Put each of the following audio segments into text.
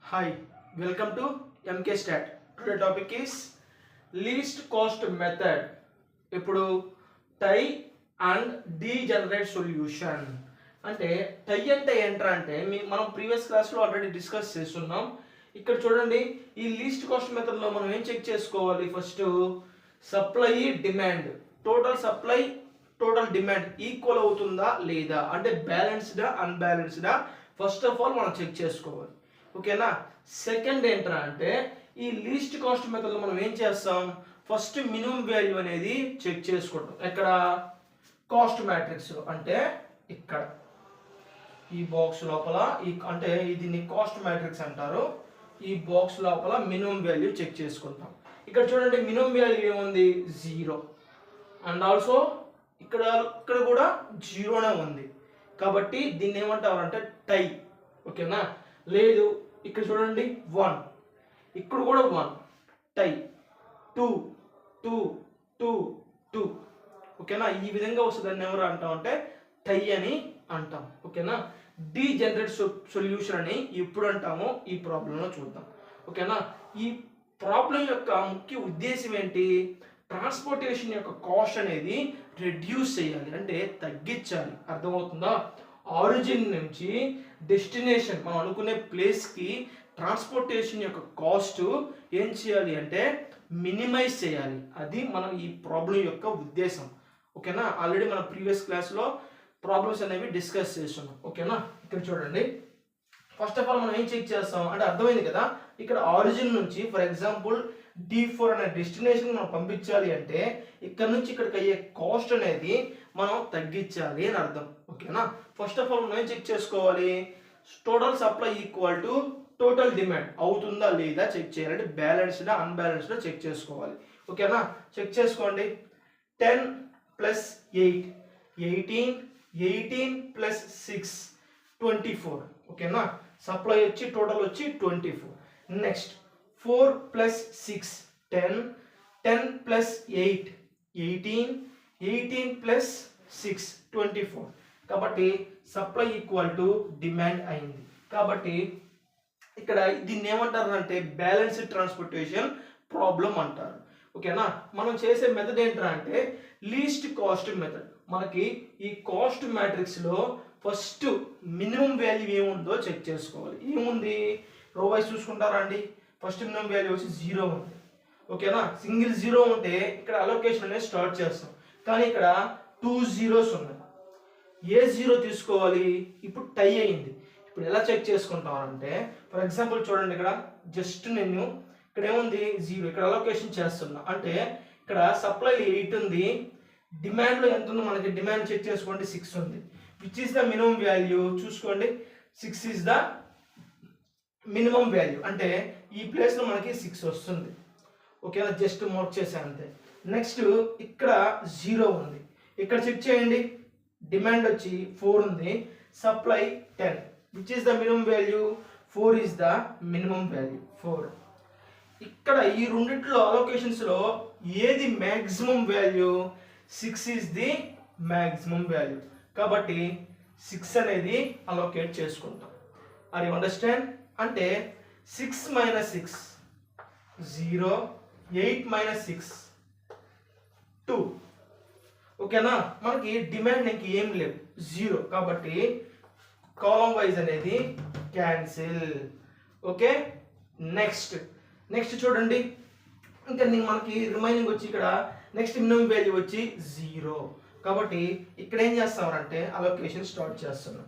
Hi, welcome to MK Stat. Today topic is least cost method. ఇప్పుడు tie and degenerate solution అంటే టై అంటే ఏంట్రా అంటే మనం ప్రీవియస్ క్లాస్లో ఆల్రెడీ డిస్కస్ చేస్తున్నాం. ఇక్కడ చూడండి, ఈ లీస్ట్ కాస్ట్ మెథడ్లో మనం ఏం చెక్ చేసుకోవాలి? First supply demand, total supply total demand equal అవుతుందా లేదా, అంటే బ్యాలెన్స్డా అన్బ్యాలెన్స్డా ఫస్ట్ ఆఫ్ ఆల్ మనం చెక్ చేసుకోవాలి. ఓకేనా. సెకండ్ ఏంట్రా అంటే ఈ లీస్ట్ కాస్ట్ మెథడ్లో మనం ఏం చేస్తాం? ఫస్ట్ మినిమం వాల్యూ అనేది చెక్ చేసుకుంటాం. ఎక్కడ? కాస్ట్ మ్యాట్రిక్స్, అంటే ఇక్కడ ఈ బాక్స్ లోపల అంటే దీన్ని కాస్ట్ మ్యాట్రిక్స్ అంటారు. ఈ బాక్స్ లోపల మినిమం వాల్యూ చెక్ చేసుకుంటాం. ఇక్కడ చూడండి, మినిమం వాల్యూ ఏముంది? 0. అండ్ ఆల్సో ఇక్కడ కూడా జీరోనే ఉంది. కాబట్టి దీన్ని ఏమంటారు అంటే టై. ఓకేనా. లేదు, ఇక్కడ చూడండి 1, ఇక్కడ కూడా 1, టై. 2 2 2 2. ఓకేనా. ఈ విధంగా వస్తుంది. దాన్ని ఎవరు అంటాం అంటే టై అని అంటాం. ఓకేనా. డీజనరేట్ సొల్యూషన్ అని ఎప్పుడు అంటామో ఈ ప్రాబ్లంలో చూద్దాం. ఓకేనా. ఈ ప్రాబ్లం యొక్క ముఖ్య ఉద్దేశం ఏంటి? ట్రాన్స్పోర్టేషన్ యొక్క కాస్ట్ అనేది రెడ్యూస్ చేయాలి, అంటే తగ్గించాలి. అర్థమవుతుందా? ఆరిజిన్ నుంచి డెస్టినేషన్ మనం అనుకునే ప్లేస్కి ట్రాన్స్పోర్టేషన్ యొక్క కాస్ట్ ఏం చేయాలి అంటే మినిమైజ్ చేయాలి. అది మనం ఈ ప్రాబ్లం యొక్క ఉద్దేశం. ఓకేనా. ఆల్రెడీ మన ప్రీవియస్ క్లాస్లో ప్రాబ్లమ్స్ అనేవి డిస్కస్ చేస్తున్నాం. ఓకేనా. ఇక్కడ చూడండి, ఫస్ట్ ఆఫ్ ఆల్ మనం ఏం చెక్ చేస్తాం అంటే అర్థమైంది కదా. ఇక్కడ ఆరిజిన్ నుంచి ఫర్ ఎగ్జాంపుల్ D4 అనే డెస్టినేషన్ మనం పంపించాలి అంటే ఇక్కడ నుంచి ఇక్కడికి అయ్యే కాస్ట్ అనేది మనం తగ్గించాలి అని అర్థం. ఓకేనా. ఫస్ట్ ఆఫ్ ఆల్ మనం ఏం చెక్ చేసుకోవాలి? Total supply equal to total demand అవుతుందా లేదా చెక్ చేయాలి. అంటే బ్యాలెన్స్డా అన్బ్యాలెన్స్డా చెక్ చేసుకోవాలి. ఓకేనా. చెక్ చేసుకోండి. 10 + 8 18, 18 + 6 24. ఓకేనా. సప్లై వచ్చి టోటల్ వచ్చి 24. నెక్స్ట్ 4 + 6 10, 10 + 8 18, 18 + 6 24. కాబట్టి సప్లై ఈక్వల్ టు డిమాండ్ అయింది. కాబట్టి ఇక్కడ దీన్ని ఏమంటారు అంటే బ్యాలెన్స్డ్ ట్రాన్స్పోర్టేషన్ ప్రాబ్లం అంటారు. ఓకేనా. మనం చేసే మెథడ్ ఏంటంటే అంటే లీస్ట్ కాస్ట్ మెథడ్. మనకి ఈ కాస్ట్ మ్యాట్రిక్స్లో ఫస్ట్ మినిమం వాల్యూ ఏముందో చెక్ చేసుకోవాలి. ఏముంది? రో వైస్ చూసుకుంటారా అండి? ఫస్ట్ మినిమం వాల్యూ వచ్చి 0 ఉంది. ఓకేనా. సింగిల్ 0 ఉంటే ఇక్కడ అలొకేషన్ అనేది స్టార్ట్ చేస్తాం. కానీ ఇక్కడ 2 zeros ఉన్నాయి. ఏ 0 తీసుకోవాలి? ఇప్పుడు టై అయింది. ఇప్పుడు ఎలా చెక్ చేసుకుంటాం అంటే ఫర్ ఎగ్జాంపుల్ చూడండి, ఇక్కడ జస్ట్ నేను ఇక్కడ ఏముంది 0, ఇక్కడ అలొకేషన్ చేస్తున్నా. అంటే ఇక్కడ సప్లై 8 ఉంది, డిమాండ్లో ఎంత ఉంది? మనకి డిమాండ్ చెక్ చేసుకోండి 6 ఉంది. Which is the minimum value? చూసుకోండి, 6 ఈస్ ద మినిమం వాల్యూ. అంటే ఈ ప్లేస్లో మనకి 6 వస్తుంది. ఓకేనా. జస్ట్ మార్క్ చేసాను అంతే. నెక్స్ట్ ఇక్కడ 0 ఉంది. ఇక్కడ చెక్ చేయండి, డిమాండ్ వచ్చి 4 ఉంది, supply 10. Which is the minimum value? 4 is the minimum value. 4. ఇక్కడ ఈ రెండిట్లో అలొకేషన్స్లో ఏది maximum value? 6 is the maximum value. కాబట్టి 6 అనేది అలొకేట్ చేసుకుంటాం. Are you understand? అంటే 6 - 6 0, 8 - 6 2. ఓకేనా. మనకి డిమాండ్ ఇంక ఏం లేవు, 0. కాబట్టి కాలం వైజ్ అనేది క్యాన్సిల్. ఓకే. నెక్స్ట్ చూడండి, ఇంకా మనకి రిమైనింగ్ వచ్చి ఇక్కడ నెక్స్ట్ మినిమం వాల్యూ వచ్చి 0. కాబట్టి ఇక్కడ ఏం చేస్తామంటే అలొకేషన్ స్టార్ట్ చేస్తున్నాం.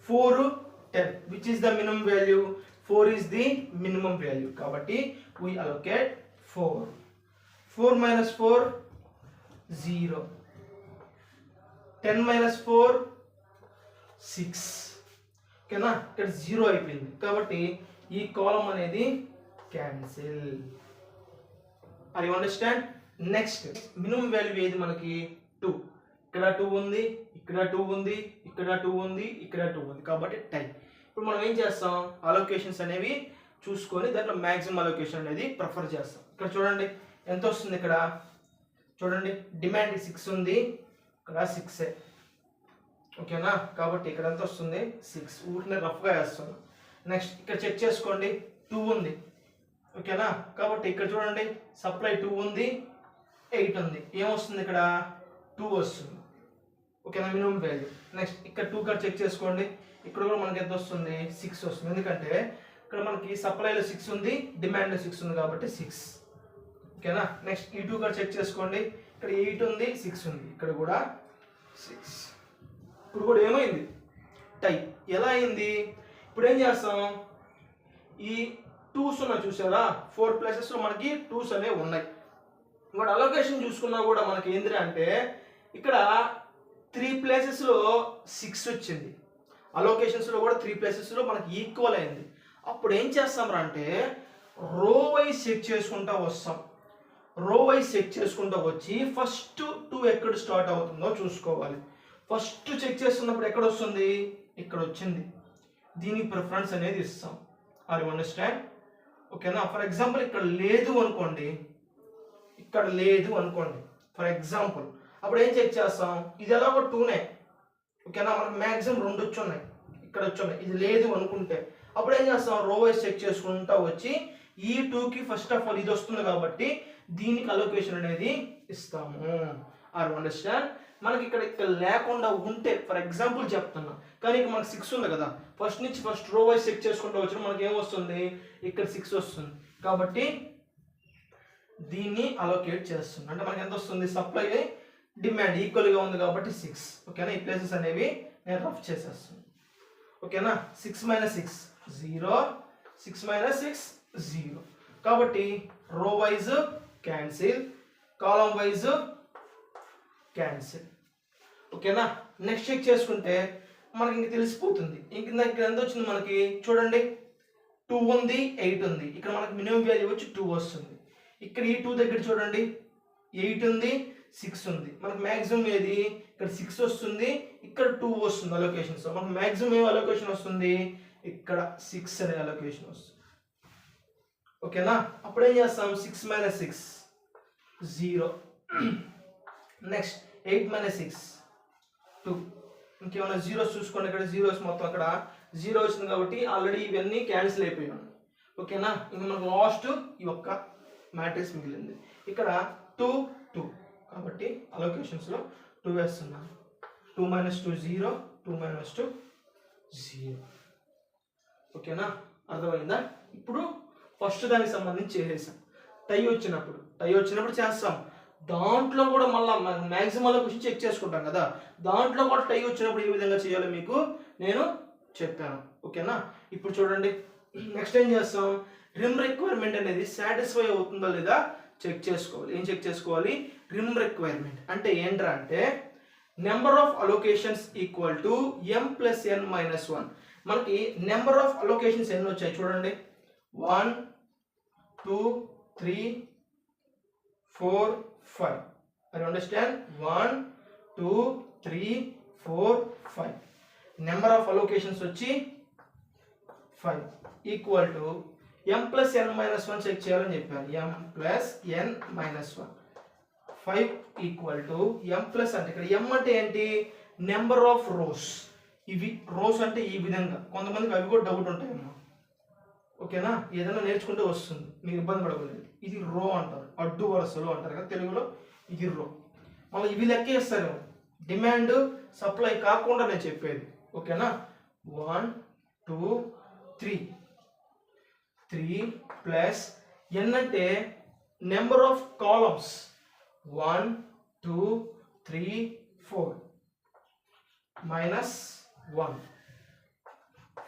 4 10 which is the minimum value? 4 is the minimum value. కాబట్టి we allocate 4. 4 - 4 0, 10 - 4 6. ఓకేనా. ఇక్కడ 0 అయిపోయింది. కాబట్టి ఈ కాలం అనేది cancel. Are you understand? Next minimum value ఏది మనకి? 2. ఇక్కడ 2 ఉంది, ఇక్కడ 2 ఉంది, ఇక్కడ 2 ఉంది, ఇక్కడ 2 ఉంది. కాబట్టి టై. ఇప్పుడు మనం ఏం చేస్తాం? అలొకేషన్స్ అనేవి చూసుకొని దాంట్లో మ్యాక్సిమం అలొకేషన్ అనేది ప్రిఫర్ చేస్తాం. ఇక్కడ చూడండి ఎంత వస్తుంది? ఇక్కడ చూడండి, డిమాండ్ 6 ఉంది, ఇక్కడ 6. ఓకేనా. కాబట్టి ఇక్కడ ఎంత వస్తుంది? 6. ఊరినే రఫ్గా వేస్తున్నాం. నెక్స్ట్ ఇక్కడ చెక్ చేసుకోండి, 2 ఉంది, ఓకేనా. కాబట్టి ఇక్కడ చూడండి సప్లై 2 ఉంది, 8 ఉంది, ఏమొస్తుంది ఇక్కడ 2 వస్తుంది, ఓకేనా, మినిమం వాల్యూ. నెక్స్ట్ ఇక్కడ 2 కార్డ్ చెక్ చేసుకోండి, ఇక్కడ కూడా మనకి ఎంత వస్తుంది 6 వస్తుంది, ఎందుకంటే ఇక్కడ మనకి సప్లైలో 6 ఉంది, డిమాండ్లో 6 ఉంది కాబట్టి 6, ఓకేనా. నెక్స్ట్ ఈ 2 కార్డ్ చెక్ చేసుకోండి, ఇక్కడ 8 ఉంది, 6 ఉంది, ఇక్కడ కూడా 6. ఇప్పుడు కూడా ఏమైంది టై. ఎలా అయింది? ఇప్పుడు ఏం చేస్తాం, ఈ 2s ఉన్నాయి చూసారా, 4 ప్లేసెస్లో మనకి 2s అనేవి ఉన్నాయి. ఇంకోటి అలొకేషన్ చూసుకున్నా కూడా మనకి ఏంటి అంటే ఇక్కడ 3 ప్లేసెస్లో 6 వచ్చింది, అలొకేషన్స్లో కూడా 3 ప్లేసెస్లో మనకి ఈక్వల్ అయింది. అప్పుడు ఏం చేస్తాం అంటే రో వైజ్ చెక్ చేసుకుంటా వస్తాం. రో వైజ్ చెక్ చేసుకుంటూ వచ్చి ఫస్ట్ 2 ఎక్కడ స్టార్ట్ అవుతుందో చూసుకోవాలి. ఫస్ట్ చెక్ చేస్తున్నప్పుడు ఎక్కడ వస్తుంది, ఇక్కడ వచ్చింది, దీనికి ప్రిఫరెన్స్ అనేది ఇస్తాం. Are you understand? ఓకేనా. ఫర్ ఎగ్జాంపుల్ ఇక్కడ లేదు అనుకోండి, ఇక్కడ లేదు అనుకోండి ఫర్ ఎగ్జాంపుల్, అప్పుడు ఏం చెక్ చేస్తాం, ఇది ఎలాగో 2నే, ఓకేనా, మనకు మ్యాక్సిమం 2 వచ్చి ఉన్నాయి, ఇక్కడ వచ్చి ఉన్నాయి, ఇది లేదు అనుకుంటే అప్పుడు ఏం చేస్తాం, రో వైజ్ చెక్ చేసుకుంటా వచ్చి ఈ 2కి ఫస్ట్ ఆఫ్ ఆల్ ఇది వస్తుంది కాబట్టి దీనికి అలొకేషన్ అనేది ఇస్తాము. Are understand? మనకి ఇక్కడ లేకుండా ఉంటే ఫర్ ఎగ్జాంపుల్ చెప్తున్నా, కానీ ఇక్కడ మనకి 6 ఉంది కదా, ఫస్ట్ నుంచి ఫస్ట్ రో వైజ్ చెక్ చేసుకుంటూ వచ్చిన మనకి ఏమొస్తుంది, ఇక్కడ 6 వస్తుంది కాబట్టి దీన్ని అలొకేట్ చేస్తుంది. అంటే మనకి ఎంత వస్తుంది, సప్లై డిమాండ్ ఈక్వల్గా ఉంది కాబట్టి 6, ఓకేనా. ఈ ప్లేసెస్ అనేవి నేను రఫ్ చేసేస్తాను, ఓకేనా. 6 - 6 0, 6 - 6 0, కాబట్టి రో wise cancel, column wise cancel, ఓకేనా. నెక్స్ట్ చెక్ చేసుకుంటే మనకి ఇంక తెలిసిపోతుంది. ఇంక ఇక్కడ ఎంత వచ్చింది మనకి చూడండి, 2 ఉంది, 8 ఉంది, ఇక్కడ మనకి మినిమం వాల్యూ వచ్చి 2 వస్తుంది. ఇక్కడ ఈ 2 దగ్గర చూడండి 8 ఉంది, 6 ఉంది, మనకు మ్యాక్సిమం ఏది ఇక్కడ 6 వస్తుంది, ఇక్కడ 2 వస్తుంది అలొకేషన్. సో మనకు మ్యాక్సిమం ఏం అలొకేషన్ వస్తుంది, ఇక్కడ 6 అనే అలొకేషన్ వస్తుంది, ఓకేనా. అప్పుడు ఏం చేస్తాం, 6 - 6 0, నెక్స్ట్ 8 - 6 2, ఇంకేమైనా జీరోస్ చూసుకోండి, ఇక్కడ జీరోస్ మొత్తం అక్కడ 0 వచ్చింది కాబట్టి ఆల్రెడీ ఇవన్నీ క్యాన్సిల్ అయిపోయాయి, ఓకేనా. ఇంకా మనకు లాస్ట్ ఈ ఒక్క మ్యాట్రిక్స్ మిగిలింది, ఇక్కడ 2 2, కాబట్టి అలొకేషన్స్లో 2 వేస్తున్నాను. 2 - 2 0, 2 - 2 0, ఓకేనా. అర్థమైందా? ఇప్పుడు ఫస్ట్ దానికి సంబంధించి చేసేసాం. టై వచ్చినప్పుడు చేస్తాం, దాంట్లో కూడా మళ్ళీ మ్యాక్సిమం అలొకేషన్ చెక్ చేసుకుంటాం కదా, దాంట్లో కూడా టై వచ్చినప్పుడు ఏ విధంగా చేయాలో మీకు నేను చెప్పాను, ఓకేనా. ఇప్పుడు చూడండి నెక్స్ట్ ఏం చేస్తాం, రిమ్ రిక్వైర్మెంట్ అనేది సాటిస్ఫై అవుతుందా లేదా చెక్ చేసుకోవాలి. ఏం చెక్ చేసుకోవాలి, రిమ్ రిక్వైర్మెంట్ అంటే ఏంట్రా అంటే number of allocations equal to m + n - 1. మనకి నెంబర్ ఆఫ్ అలొకేషన్స్ ఎన్ని వచ్చాయి చూడండి, 1 2 3 4 5. I understand? 1 2 3 4 5. Number of allocations వచ్చి 5 equal to m + n - 1 check చేయాలని చెప్పాను. m + n - 1 5 equal to m plus అంటే ఇక్కడ m అంటే ఏంటి, నెంబర్ ఆఫ్ రోస్. ఇవి రోస్ అంటే ఈ విధంగా, కొంతమందికి అవి కూడా డౌట్ ఉంటాయమ్మా, ఓకేనా. ఏదైనా నేర్చుకుంటే వస్తుంది, మీరు ఇబ్బంది పడకూడదు. ఇది రో అంటారు, అడ్డు వరుసలు అంటారు కదా తెలుగులో, ఇది రో. మళ్ళీ ఇవి లెక్కేస్తారు, డిమాండ్ సప్లై కాకుండా నేను చెప్పేది, ఓకేనా. 1 2 3 3 ప్లస్ n అంటే number of columns, 1 2 3 4 -1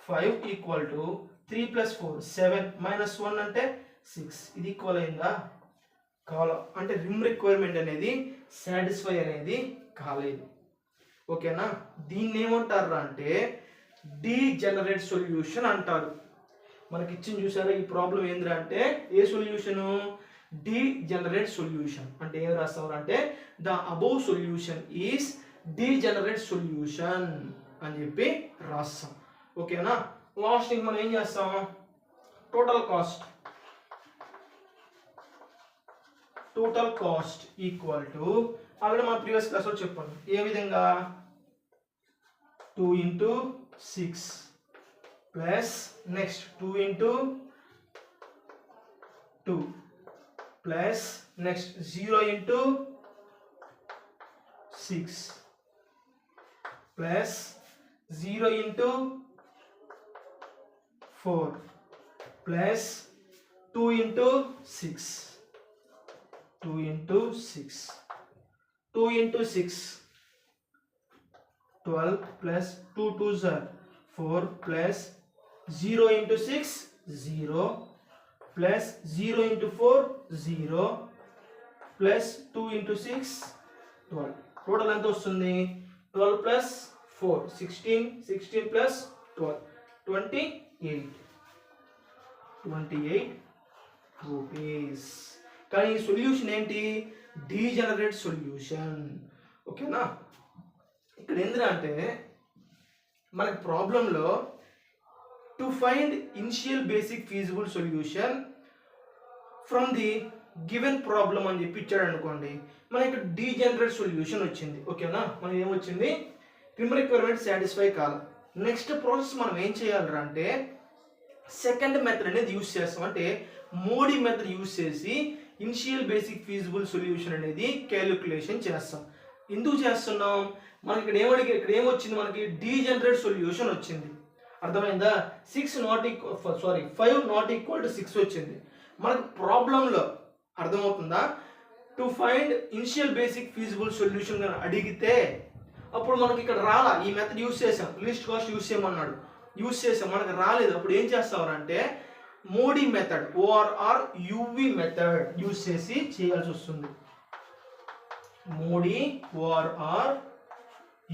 5 equal to 3 + 4 7 -1 అంటే 6. ఇది ఈక్వల్ అయిందా, కాలం అంటే రిమ్ రిక్వైర్మెంట్ అనేది సాటిస్ఫై అనేది కాలేదు, ఓకేనా. దీన్ని ఏమంటారు అంటే డీజనరేట్ సొల్యూషన్ అంటారు. మనకి ఇచ్చింది చూసారా ఈ ప్రాబ్లం ఏంద్రా అంటే ఏ సొల్యూషను, డీజనరేట్ సొల్యూషన్. అంటే ఏం రాస్తాం అంటే the above solution is degenerate solution అని చెప్పి రాస్తాం, ఓకేనా. లాస్ట్ మనం ఏం చేస్తాం, total cost equal to already మన ప్రీవియస్ క్లాస్లో చెప్పాను ఏ విధంగా, 2 × 6 plus next 2 × 2 plus next 0 into 6 plus 0 into 4 plus 2 into 6 2 into 6 2 into 6 12 plus 2 2s are 4 plus 0 into 6 0 plus 0 into 4 0 plus 2 into 6 12 total ఎంత వస్తుంది 12 plus 4 16 16 plus 12 28 rupees. కానీ ఈ సొల్యూషన్ ఏంటి degenerate solution ఓకేనా ఇక్కడ ఏంటంటే మనకి ప్రాబ్లంలో to find initial basic feasible solution from the given problem అని చెప్పి ఇచ్చాడు అనుకోండి మనకి ఇక్కడ డీజనరేట్ సొల్యూషన్ వచ్చింది ఓకేనా మనకి ఏమొచ్చింది ప్రిమ్ రిక్వైర్మెంట్ సాటిస్ఫై కాదు నెక్స్ట్ ప్రాసెస్ మనం ఏం చేయాలి అంటే సెకండ్ మెథడ్ అనేది యూస్ చేస్తాం అంటే మోడీ మెథడ్ యూస్ చేసి ఇనిషియల్ బేసిక్ ఫీజిబుల్ సొల్యూషన్ అనేది క్యాలిక్యులేషన్ చేస్తాం ఎందుకు చేస్తున్నాం మనకి ఇక్కడ ఏమొచ్చింది మనకి డీజనరేట్ సొల్యూషన్ వచ్చింది అర్థమైందా 5 నాట్ ఈక్వల్ టు 6 వచ్చింది మనకి ప్రాబ్లంలో అర్థమవుతుందా to find initial basic feasible solution అడిగితే అప్పుడు మనకి ఇక్కడ రాలా ఈ మెథడ్ యూస్ చేసాం లీస్ట్ కాస్ట్ యూస్ చేయమన్నాడు యూస్ చేసాం మనకి రాలేదు అప్పుడు ఏం చేస్తామంటే Modi method ORR UV method use చేసి చేయాల్సి వస్తుంది Modi ORR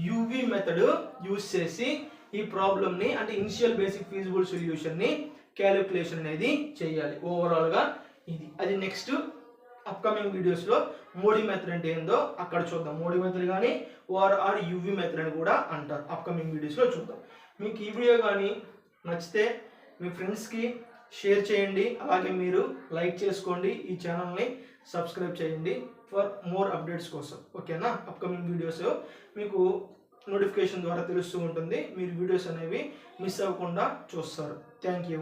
UV method use చేసి ఈ ప్రాబ్లమ్ని అంటే ఇనిషియల్ బేసిక్ ఫీజిబుల్ సొల్యూషన్ని క్యాలిక్యులేషన్ అనేది చేయాలి ఓవరాల్గా ఇది అది నెక్స్ట్ అప్కమింగ్ వీడియోస్లో మోడీ మెథడ్ అంటే ఏందో అక్కడ చూద్దాం మోడీ మెథడ్ కానీ ఓఆర్ఆర్ యువి మెథడ్ అని కూడా అంటారు అప్కమింగ్ వీడియోస్లో చూద్దాం మీకు ఈ వీడియో కానీ నచ్చితే మీ ఫ్రెండ్స్కి షేర్ చేయండి అలాగే మీరు లైక్ చేసుకోండి ఈ ఛానల్ని సబ్స్క్రైబ్ చేయండి ఫర్ మోర్ అప్డేట్స్ కోసం ఓకేనా అప్కమింగ్ వీడియోస్ మీకు నోటిఫికేషన్ ద్వారా తెలుస్తూ ఉంటుంది మీరు వీడియోస్ అనేవి మిస్ అవ్వకుండా చూస్తారు థ్యాంక్ యూ